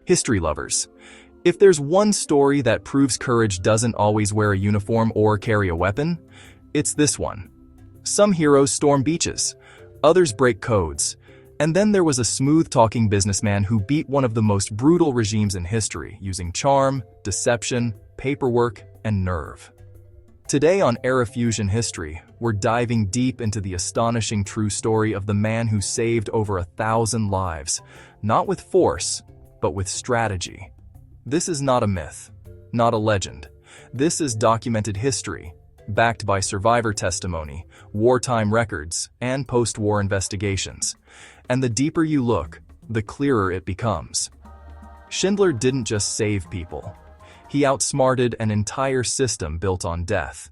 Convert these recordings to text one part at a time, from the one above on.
History lovers, if there's one story that proves courage doesn't always wear a uniform or carry a weapon, it's this one. Some heroes storm beaches, others break codes, and then there was a smooth-talking businessman who beat one of the most brutal regimes in history using charm, deception, paperwork, and nerve. Today on ERAFUSION History, we're diving deep into the astonishing true story of the man who saved over 1,000 lives, not with force, but with strategy. This is not a myth, not a legend. This is documented history, backed by survivor testimony, wartime records, and post-war investigations. And the deeper you look, the clearer it becomes. Schindler didn't just save people. He outsmarted an entire system built on death.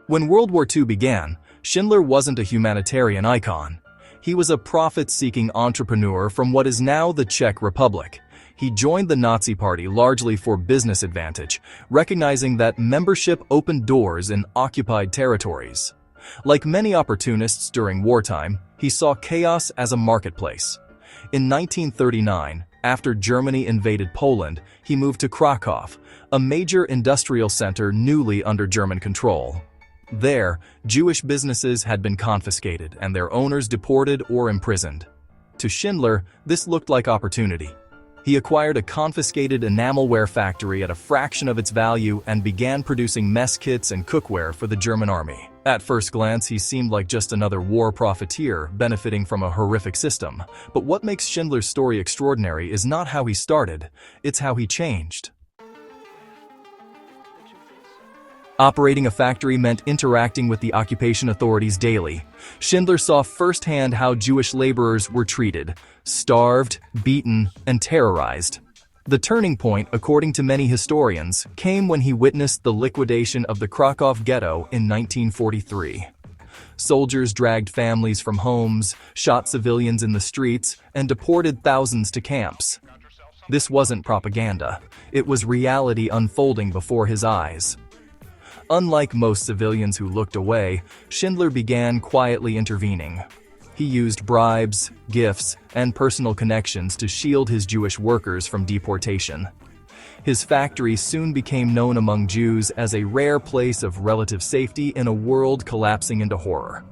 When World War II began, Schindler wasn't a humanitarian icon. He was a profit-seeking entrepreneur from what is now the Czech Republic. He joined the Nazi Party largely for business advantage, recognizing that membership opened doors in occupied territories. Like many opportunists during wartime, he saw chaos as a marketplace. In 1939, after Germany invaded Poland, he moved to Krakow, a major industrial center newly under German control. There, Jewish businesses had been confiscated and their owners deported or imprisoned. To Schindler, this looked like opportunity. He acquired a confiscated enamelware factory at a fraction of its value and began producing mess kits and cookware for the German army. At first glance, he seemed like just another war profiteer benefiting from a horrific system. But what makes Schindler's story extraordinary is not how he started, it's how he changed. Operating a factory meant interacting with the occupation authorities daily. Schindler saw firsthand how Jewish laborers were treated, starved, beaten, and terrorized. The turning point, according to many historians, came when he witnessed the liquidation of the Krakow ghetto in 1943. Soldiers dragged families from homes, shot civilians in the streets, and deported thousands to camps. This wasn't propaganda. It was reality unfolding before his eyes. Unlike most civilians who looked away, Schindler began quietly intervening. He used bribes, gifts, and personal connections to shield his Jewish workers from deportation. His factory soon became known among Jews as a rare place of relative safety in a world collapsing into horror.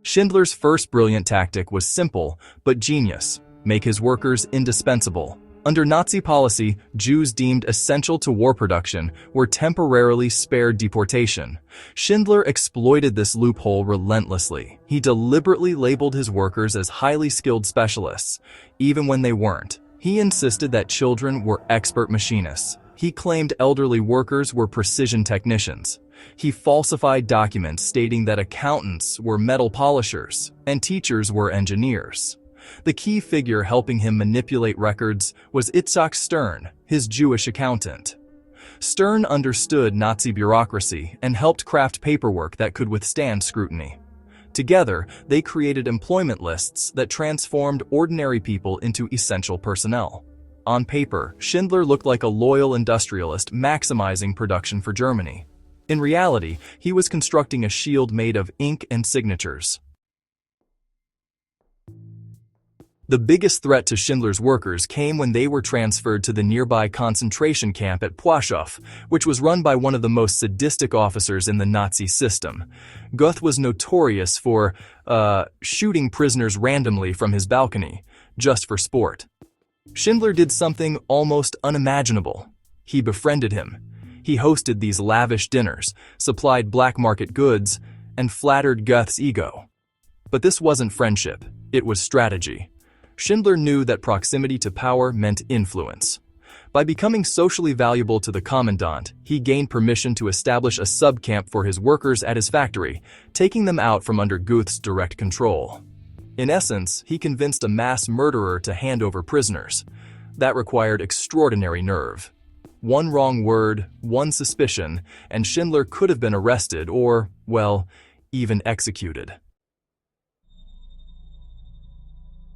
Schindler's first brilliant tactic was simple but genius: make his workers indispensable. Under Nazi policy, Jews deemed essential to war production were temporarily spared deportation. Schindler exploited this loophole relentlessly. He deliberately labeled his workers as highly skilled specialists, even when they weren't. He insisted that children were expert machinists. He claimed elderly workers were precision technicians. He falsified documents stating that accountants were metal polishers and teachers were engineers. The key figure helping him manipulate records was Itzhak Stern, his Jewish accountant. Stern understood Nazi bureaucracy and helped craft paperwork that could withstand scrutiny. Together, they created employment lists that transformed ordinary people into essential personnel. On paper, Schindler looked like a loyal industrialist maximizing production for Germany. In reality, he was constructing a shield made of ink and signatures. The biggest threat to Schindler's workers came when they were transferred to the nearby concentration camp at Płaszów, which was run by one of the most sadistic officers in the Nazi system. Göth was notorious for shooting prisoners randomly from his balcony, just for sport. Schindler did something almost unimaginable. He befriended him. He hosted these lavish dinners, supplied black market goods, and flattered Göth's ego. But this wasn't friendship, it was strategy. Schindler knew that proximity to power meant influence. By becoming socially valuable to the commandant, he gained permission to establish a subcamp for his workers at his factory, taking them out from under Göth's direct control. In essence, he convinced a mass murderer to hand over prisoners. That required extraordinary nerve. One wrong word, one suspicion, and Schindler could have been arrested or, well, even executed.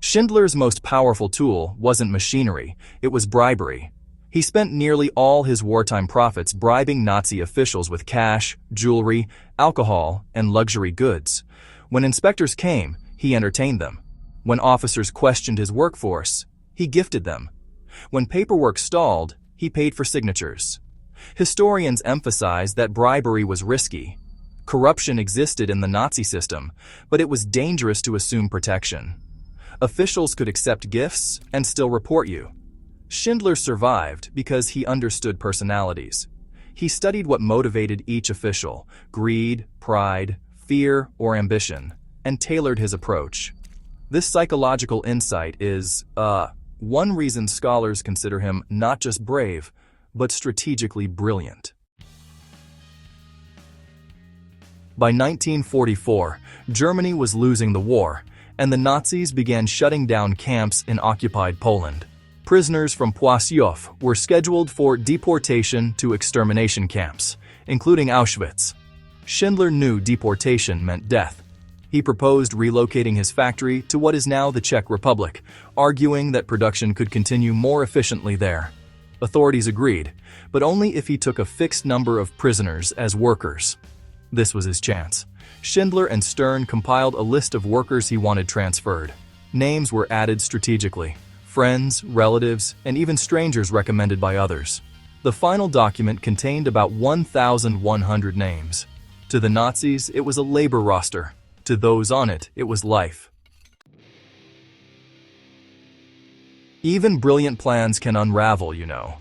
Schindler's most powerful tool wasn't machinery, it was bribery. He spent nearly all his wartime profits bribing Nazi officials with cash, jewelry, alcohol, and luxury goods. When inspectors came, He entertained them. When officers questioned his workforce, he gifted them. When paperwork stalled, he paid for signatures. Historians emphasize that bribery was risky. Corruption existed in the Nazi system, but it was dangerous to assume protection. Officials could accept gifts and still report you. Schindler survived because he understood personalities. He studied what motivated each official: greed, pride, fear, or ambition, and tailored his approach. This psychological insight is, one reason scholars consider him not just brave, but strategically brilliant. By 1944, Germany was losing the war, and the Nazis began shutting down camps in occupied Poland. Prisoners from Poissy were scheduled for deportation to extermination camps, including Auschwitz. Schindler knew deportation meant death. He proposed relocating his factory to what is now the Czech Republic, arguing that production could continue more efficiently there. Authorities agreed, but only if he took a fixed number of prisoners as workers. This was his chance. Schindler and Stern compiled a list of workers he wanted transferred. Names were added strategically: friends, relatives, and even strangers recommended by others. The final document contained about 1,100 names. To the Nazis, it was a labor roster. To those on it, it was life. Even brilliant plans can unravel, you know.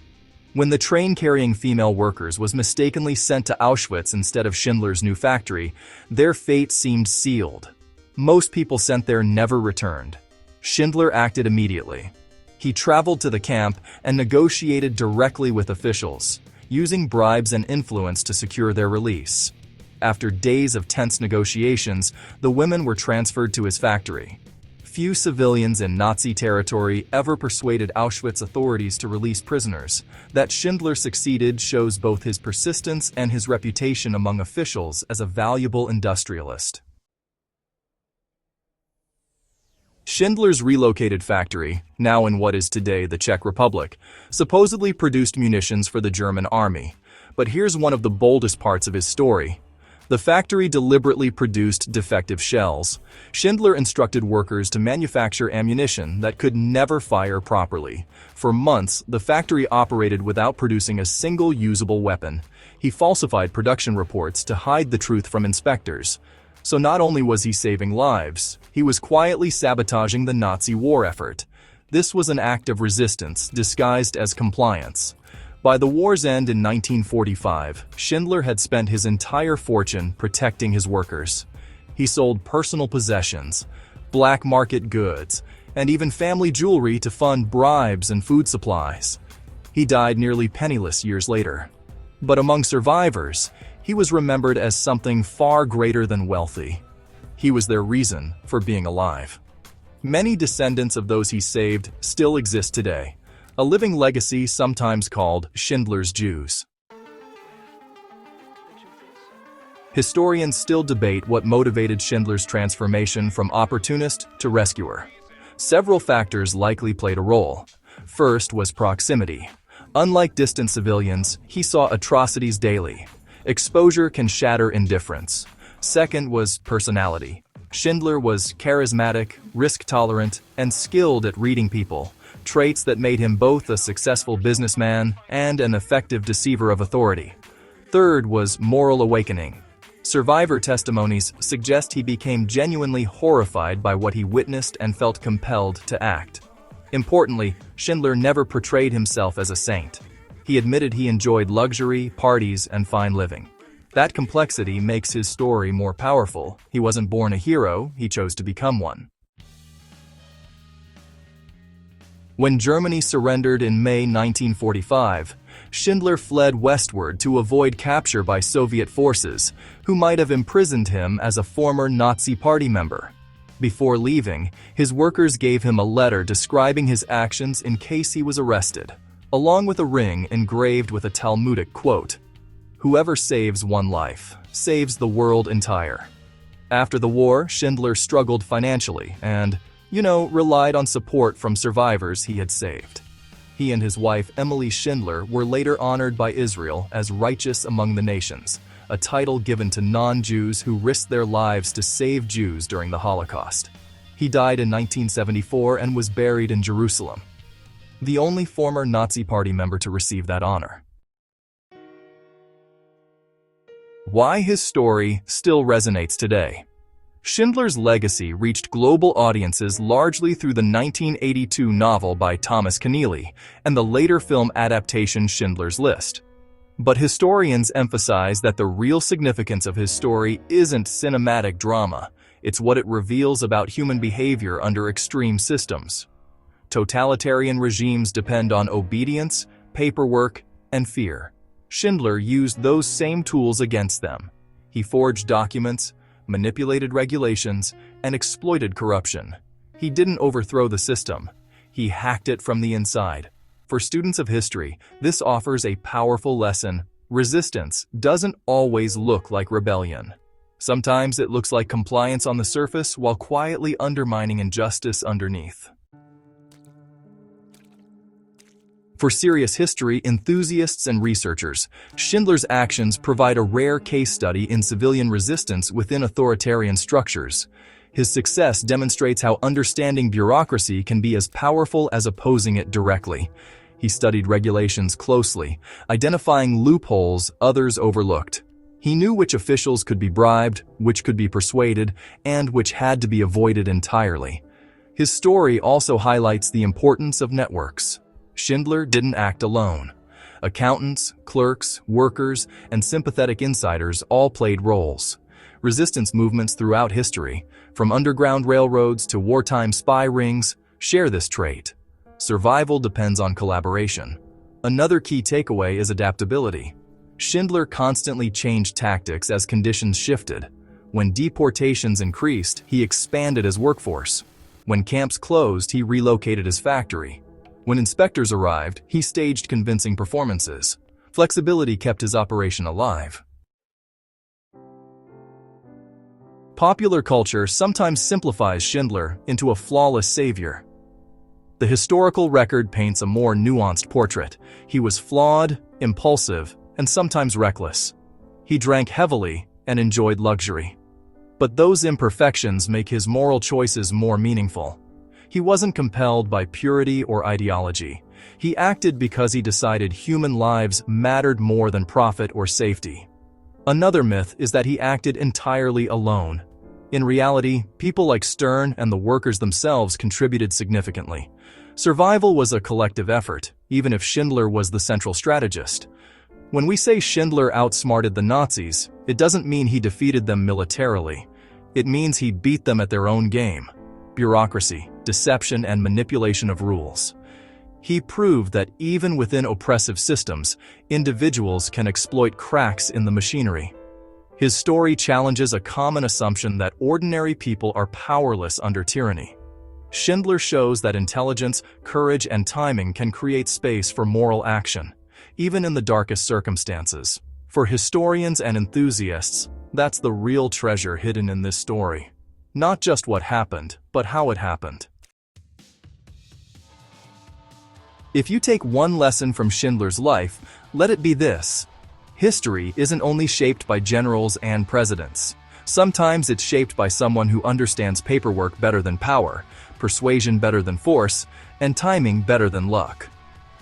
When the train-carrying female workers was mistakenly sent to Auschwitz instead of Schindler's new factory, their fate seemed sealed. Most people sent there never returned. Schindler acted immediately. He traveled to the camp and negotiated directly with officials, using bribes and influence to secure their release. After days of tense negotiations, the women were transferred to his factory. Few civilians in Nazi territory ever persuaded Auschwitz authorities to release prisoners. That Schindler succeeded shows both his persistence and his reputation among officials as a valuable industrialist. Schindler's relocated factory, now in what is today the Czech Republic, supposedly produced munitions for the German army. But here's one of the boldest parts of his story. The factory deliberately produced defective shells. Schindler instructed workers to manufacture ammunition that could never fire properly. For months, the factory operated without producing a single usable weapon. He falsified production reports to hide the truth from inspectors. So not only was he saving lives, he was quietly sabotaging the Nazi war effort. This was an act of resistance disguised as compliance. By the war's end in 1945, Schindler had spent his entire fortune protecting his workers. He sold personal possessions, black market goods, and even family jewelry to fund bribes and food supplies. He died nearly penniless years later. But among survivors, he was remembered as something far greater than wealthy. He was their reason for being alive. Many descendants of those he saved still exist today, a living legacy sometimes called Schindler's Jews. Historians still debate what motivated Schindler's transformation from opportunist to rescuer. Several factors likely played a role. First was proximity. Unlike distant civilians, he saw atrocities daily. Exposure can shatter indifference. Second was personality. Schindler was charismatic, risk-tolerant, and skilled at reading people, traits that made him both a successful businessman and an effective deceiver of authority. Third was moral awakening. Survivor testimonies suggest he became genuinely horrified by what he witnessed and felt compelled to act. Importantly, Schindler never portrayed himself as a saint. He admitted he enjoyed luxury, parties, and fine living. That complexity makes his story more powerful. He wasn't born a hero, he chose to become one. When Germany surrendered in May 1945, Schindler fled westward to avoid capture by Soviet forces, who might have imprisoned him as a former Nazi Party member. Before leaving, his workers gave him a letter describing his actions in case he was arrested, along with a ring engraved with a Talmudic quote: "Whoever saves one life, saves the world entire." After the war, Schindler struggled financially and, relied on support from survivors he had saved. He and his wife Emily Schindler were later honored by Israel as righteous among the nations, a title given to non-Jews who risked their lives to save Jews during the Holocaust. He died in 1974 and was buried in Jerusalem, the only former Nazi Party member to receive that honor. Why his story still resonates today. Schindler's legacy reached global audiences largely through the 1982 novel by Thomas Keneally and the later film adaptation Schindler's List. But historians emphasize that the real significance of his story isn't cinematic drama, it's what it reveals about human behavior under extreme systems. Totalitarian regimes depend on obedience, paperwork, and fear. Schindler used those same tools against them. He forged documents, manipulated regulations, and exploited corruption. He didn't overthrow the system. He hacked it from the inside. For students of history, this offers a powerful lesson. Resistance doesn't always look like rebellion. Sometimes it looks like compliance on the surface while quietly undermining injustice underneath. For serious history enthusiasts and researchers, Schindler's actions provide a rare case study in civilian resistance within authoritarian structures. His success demonstrates how understanding bureaucracy can be as powerful as opposing it directly. He studied regulations closely, identifying loopholes others overlooked. He knew which officials could be bribed, which could be persuaded, and which had to be avoided entirely. His story also highlights the importance of networks. Schindler didn't act alone. Accountants, clerks, workers, and sympathetic insiders all played roles. Resistance movements throughout history, from underground railroads to wartime spy rings, share this trait. Survival depends on collaboration. Another key takeaway is adaptability. Schindler constantly changed tactics as conditions shifted. When deportations increased, he expanded his workforce. When camps closed, he relocated his factory. When inspectors arrived, he staged convincing performances. Flexibility kept his operation alive. Popular culture sometimes simplifies Schindler into a flawless savior. The historical record paints a more nuanced portrait. He was flawed, impulsive, and sometimes reckless. He drank heavily and enjoyed luxury. But those imperfections make his moral choices more meaningful. He wasn't compelled by purity or ideology. He acted because he decided human lives mattered more than profit or safety. Another myth is that he acted entirely alone. In reality, people like Stern and the workers themselves contributed significantly. Survival was a collective effort, even if Schindler was the central strategist. When we say Schindler outsmarted the Nazis, it doesn't mean he defeated them militarily. It means he beat them at their own game. Bureaucracy, deception, and manipulation of rules. He proved that even within oppressive systems, individuals can exploit cracks in the machinery. His story challenges a common assumption that ordinary people are powerless under tyranny. Schindler shows that intelligence, courage, and timing can create space for moral action, even in the darkest circumstances. For historians and enthusiasts, that's the real treasure hidden in this story. Not just what happened, but how it happened. If you take one lesson from Schindler's life, let it be this. History isn't only shaped by generals and presidents. Sometimes it's shaped by someone who understands paperwork better than power, persuasion better than force, and timing better than luck.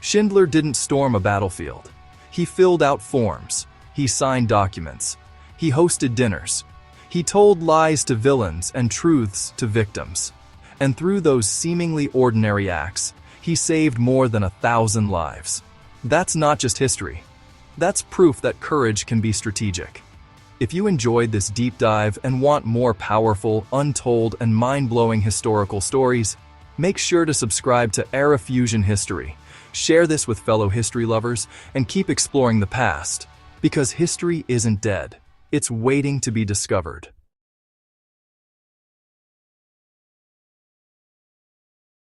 Schindler didn't storm a battlefield. He filled out forms. He signed documents. He hosted dinners. He told lies to villains and truths to victims. And through those seemingly ordinary acts, he saved more than 1,000 lives. That's not just history. That's proof that courage can be strategic. If you enjoyed this deep dive and want more powerful, untold, and mind-blowing historical stories, make sure to subscribe to ERAFUSION History. Share this with fellow history lovers and keep exploring the past, because history isn't dead. It's waiting to be discovered.